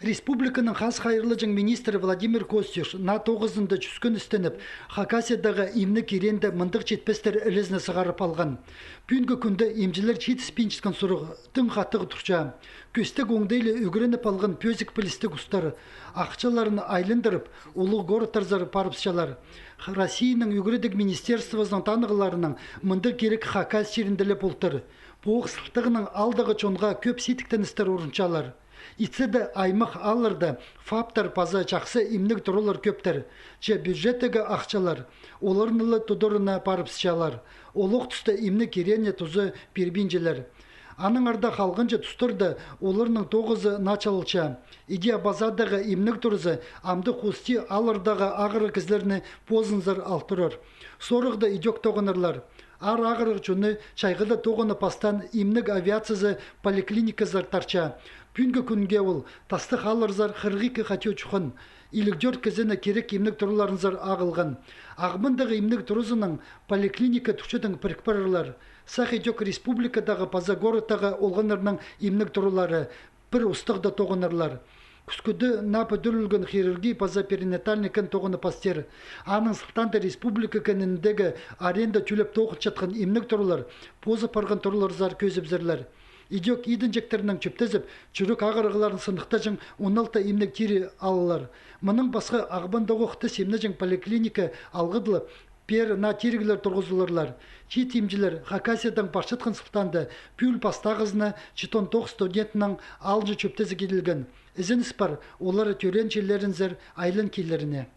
Республиканың хас хайырлы жың министрі Владимир Костюш на 9-ында жүскін істеніп, Хакасиядағы имні керенді мындық жетпестер ілізіні сығарып алған. Пүнгі күнді емжілер жетіспеншіскен сұрығы түн қаттығы тұрча. Көстік оңдайлы үгіреніп алған пөзік пілістік ұстары, ақчаларын айлындырып, ұлық горыттарзары парыпсчалар. Россияның үгіредік министерствозының танығыларының мындық керек Хакас жерінділіп ұлтыр. Бұғы сылтығының алдағы чонға көп сетіктен істер орынчалар. Итседі аймақ алырды, фаптар паза жақсы имнік тұрылар көптер. Же бюджеттегі ақчалар, оларнылы тұдырына парыпсчалар. Олық түсті имні керене тұзы пербинжелер. Аның арда қалғынжы тұстырды, оларның 9-ы началыча. Идея базадағы имнік тұрызы амды қости алырдағы ағыры кізлеріні позынзар алтырыр. Сорықты идек тоғынырлар. Ар ағыры жүні чайғыда тоғыны пастан имнік авиациясы поликлиниказар тарча. Пүнгі күнге ол тастық алырзар қырғикі қатеу чұқын. Илікдер кезені керек имнік тұрыларынзар ағылған. Ағмындағы имнік тұрызының поликлиника түкшетін пірікпарылар. Сақ едек республикадағы паза городтағы олғанырның имнік тұрылары бір ұстықда тоғынырлар. Күскүді напы дүрілген хирургия паза перинатальный кен тоғыны пастер. Аның сылтанды республика кеніндегі аренда түлеп тоғыт жатқан имнік тұрылар, позы парған тұрылар зар көзіпзірлер. Идек идін жектерінің чөптезіп, жүрік ағырығыларын сындықта жың 16 имнік тири алылар. Мұның басқа ағбандағы ұқты семні жың поликлиника алғыдылы пер на тиригілер тұрғызылырлар. Чит имжілер Хакасиядан башытқын сылтанды пүл пастағызына 19 студентінің алжы чөптезі келілген. Ізін іспар, олары төрен желерінзір айлын келеріне.